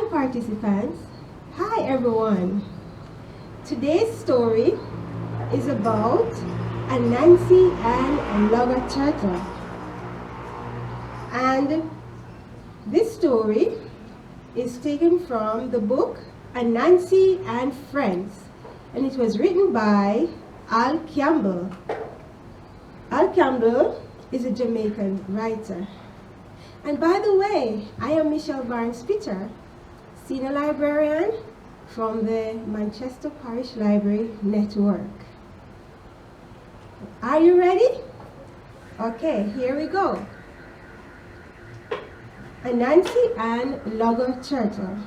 participants. Hi everyone. Today's story is about Anancy and Logger Turtle. And this story is taken from the book Anancy and Friends, and it was written by Al Campbell. Al Campbell is a Jamaican writer. And by the way, I am Michelle Barnes-Peter, Senior Librarian from the Manchester Parish Library Network. Are you ready? Okay, here we go. Anancy and Logger Turtle.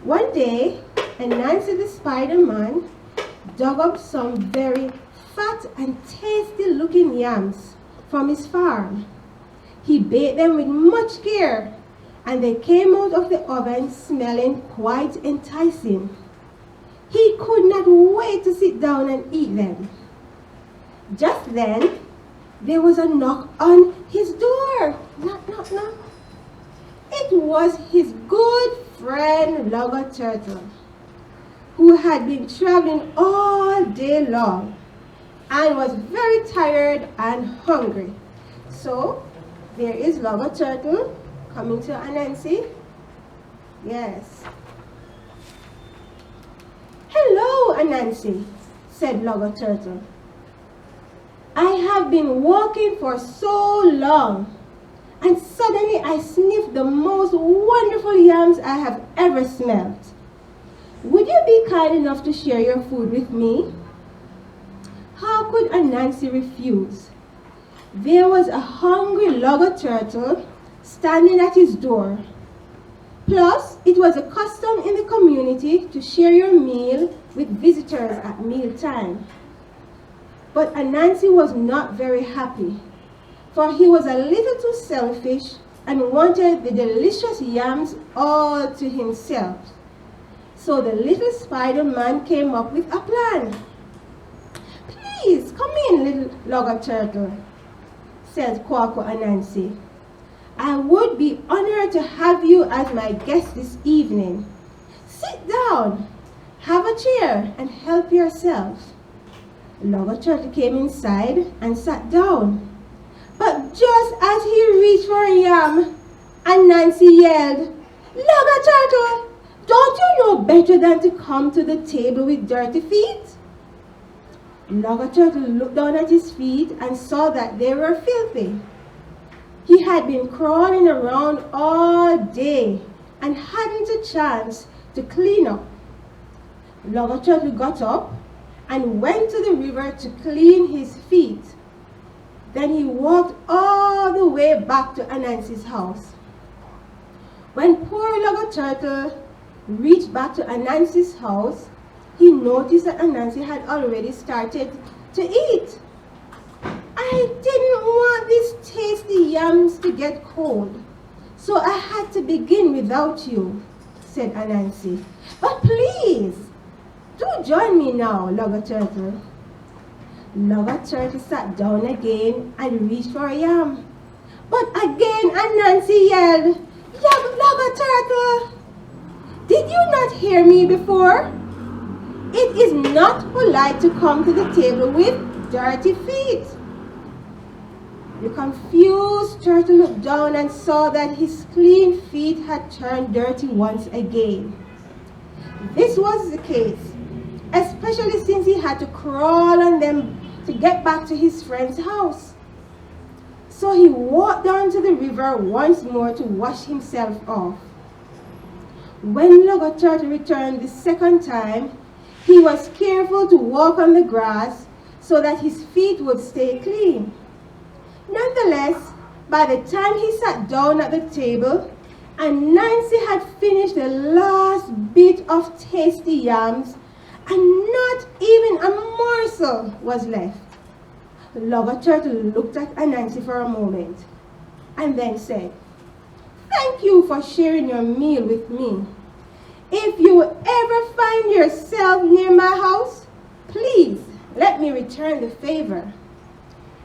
One day, Anancy the Spider-Man dug up some very fat and tasty looking yams from his farm. He baked them with much care, and they came out of the oven smelling quite enticing. He could not wait to sit down and eat them. Just then, there was a knock on his door. Knock, knock, knock. It was his good friend Logger Turtle, who had been traveling all day long and was very tired and hungry. So, there is Logger Turtle coming to Anancy. Yes. Hello, Anancy, said Logger Turtle. I have been walking for so long, and suddenly I sniffed the most wonderful yams I have ever smelled. Would you be kind enough to share your food with me? How could Anancy refuse? There was a hungry Logger Turtle standing at his door. Plus, it was a custom in the community to share your meal with visitors at mealtime. But Anancy was not very happy, for he was a little too selfish and wanted the delicious yams all to himself. So the little Spider-Man came up with a plan. Please, come in, little Logger Turtle, said Kwaku Anancy. I would be honored to have you as my guest this evening. Sit down, have a chair, and help yourself. Logger Turtle came inside and sat down. But just as he reached for a yam, Anancy yelled, Logger Turtle, don't you know better than to come to the table with dirty feet? Logger Turtle looked down at his feet and saw that they were filthy. He had been crawling around all day and hadn't a chance to clean up. Logger Turtle got up and went to the river to clean his feet. Then he walked all the way back to Anancy's house. When poor Logger Turtle reached back to Anancy's house, he noticed that Anancy had already started to eat. I didn't want these tasty yams to get cold, so I had to begin without you, said Anancy. But please, do join me now, Logger Turtle. Logger Turtle sat down again and reached for a yam. But again Anancy yelled, Logger Turtle, did you not hear me before? It is not polite to come to the table with dirty feet. The confused turtle looked down and saw that his clean feet had turned dirty once again. This was the case, especially since he had to crawl on them to get back to his friend's house. So he walked down to the river once more to wash himself off. When Logger Turtle returned the second time, he was careful to walk on the grass so that his feet would stay clean. Nonetheless, by the time he sat down at the table, Anancy had finished the last bit of tasty yams, and not even a morsel was left. Logger Turtle looked at Anancy for a moment, and then said, Thank you for sharing your meal with me. If you ever find yourself near my house, please let me return the favor.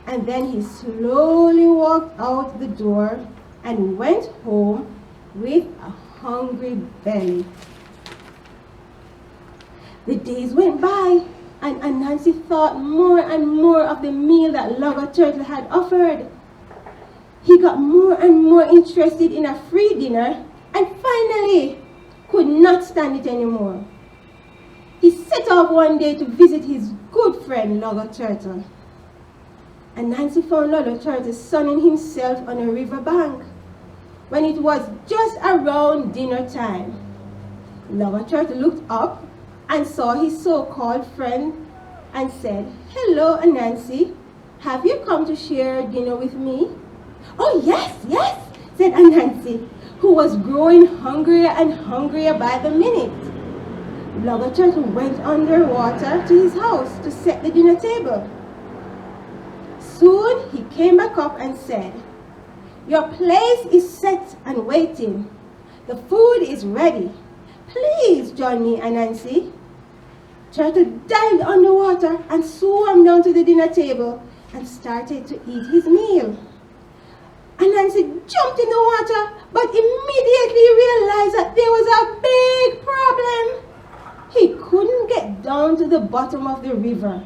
And then he slowly walked out the door and went home with a hungry belly. The days went by, and Anancy thought more and more of the meal that Logger Turtle had offered. He got more and more interested in a free dinner and finally could not stand it anymore. He set off one day to visit his good friend Logger Turtle. Anancy found Logger Turtle sunning himself on a river bank when it was just around dinner time. Logger Turtle looked up and saw his so-called friend and said, "Hello, Anancy. Have you come to share dinner with me?" "Oh, yes, yes," said Anancy, who was growing hungrier and hungrier by the minute. Logger Turtle went underwater to his house to set the dinner table. Soon he came back up and said, "Your place is set and waiting. The food is ready. Please join me, Anancy." Turtle dived underwater and swam down to the dinner table and started to eat his meal. Anancy jumped in the water, but immediately realized that there was a big problem. He couldn't get down to the bottom of the river.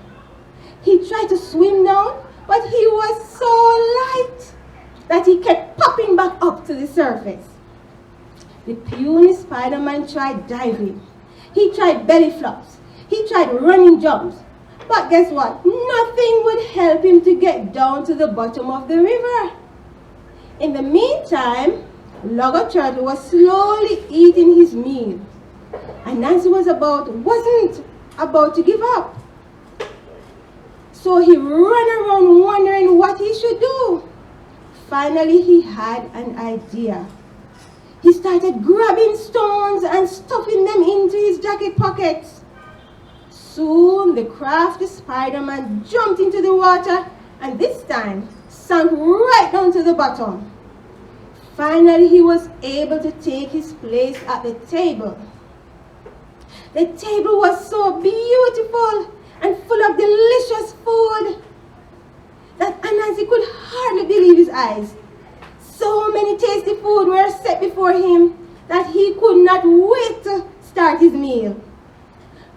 He tried to swim down, but he was so light that he kept popping back up to the surface. The puny Spider-Man tried diving. He tried belly flops. He tried running jumps. But guess what? Nothing would help him to get down to the bottom of the river. In the meantime, Logger Turtle was slowly eating his meal. Anancy wasn't about to give up. So he ran around wondering what he should do. Finally, he had an idea. He started grabbing stones and stuffing them into his jacket pockets. Soon, the crafty Spider-Man jumped into the water and this time sank right down to the bottom. Finally, he was able to take his place at the table. The table was so beautiful and full of delicious food that Anancy could hardly believe his eyes. So many tasty food were set before him that he could not wait to start his meal.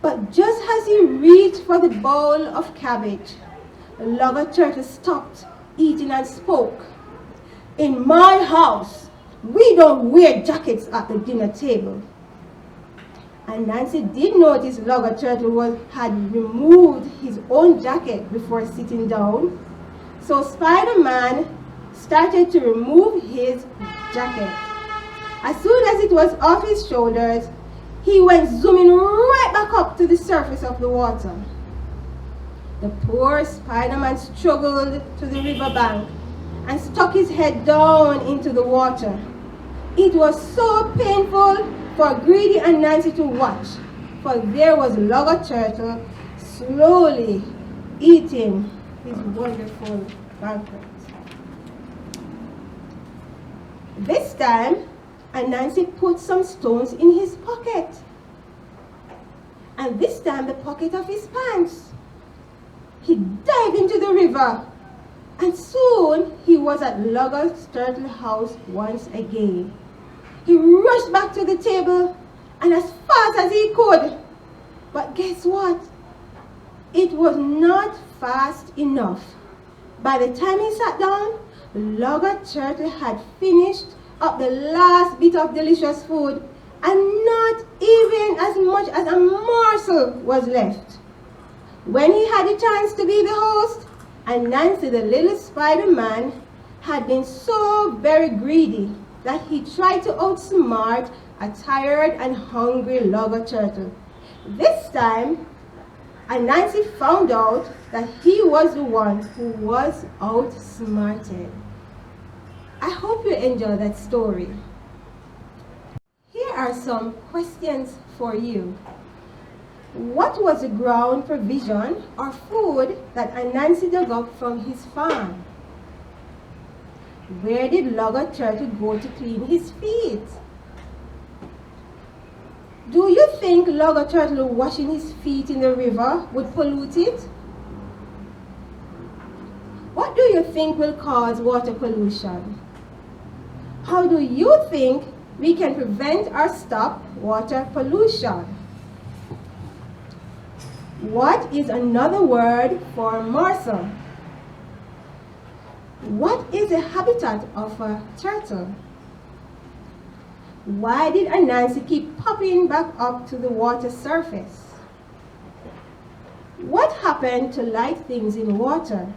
But just as he reached for the bowl of cabbage, Logger Turtle stopped eating and spoke. "In my house, we don't wear jackets at the dinner table." Anancy did notice Logger Turtle had removed his own jacket before sitting down. So Spider-Man started to remove his jacket. As soon as it was off his shoulders, he went zooming right back up to the surface of the water. The poor Spider-Man struggled to the riverbank and stuck his head down into the water. It was so painful for greedy Anancy to watch, for there was Logger Turtle slowly eating his wonderful banquet. This time, Anancy put some stones in his pocket, and this time the pocket of his pants. He dived into the river, and soon he was at Logger Turtle's house once again. He rushed back to the table and as fast as he could. But guess what? It was not fast enough. By the time he sat down, Logger Turtle had finished up the last bit of delicious food and not even as much as a morsel was left. When he had the chance to be the host, Anancy the little Spider-Man had been so very greedy that he tried to outsmart a tired and hungry Logger Turtle. This time, Anancy found out that he was the one who was outsmarted. I hope you enjoyed that story. Here are some questions for you. What was the ground provision or food that Anancy dug up from his farm? Where did Logger Turtle go to clean his feet? Do you think Logger Turtle washing his feet in the river would pollute it? What do you think will cause water pollution? How do you think we can prevent or stop water pollution. What is another word for morsel? What is the habitat of a turtle? Why did Anancy keep popping back up to the water surface? What happened to light things in water?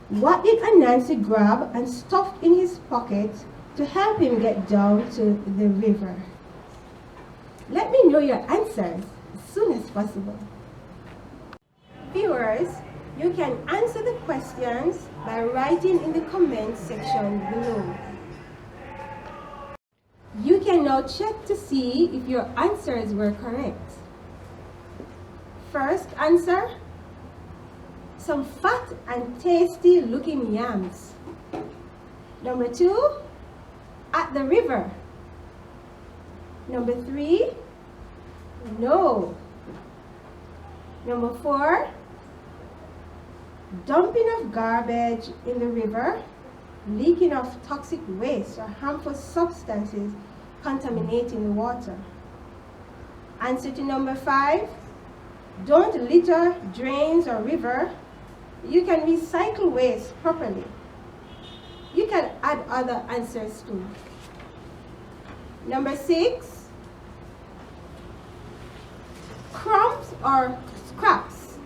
What did Anancy grab and stuff in his pocket to help him get down to the river? Let me know your answers as soon as possible. Viewers, you can answer the questions by writing in the comment section below. You can now check to see if your answers were correct. First answer, some fat and tasty looking yams. Number 2, at the river. Number 3, no. Number 4, dumping of garbage in the river, leaking of toxic waste or harmful substances contaminating the water. Answer to number 5, don't litter drains or river. You can recycle waste properly. You can add other answers too. Number 6, crumbs or scraps.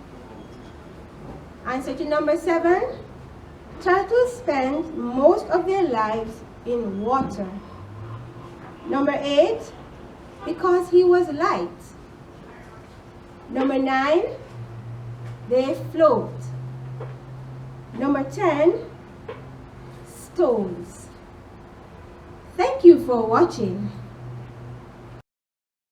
Answer to number 7, turtles spend most of their lives in water. Number 8, because he was light. Number 9, they float. Number 10, stones. Thank you for watching.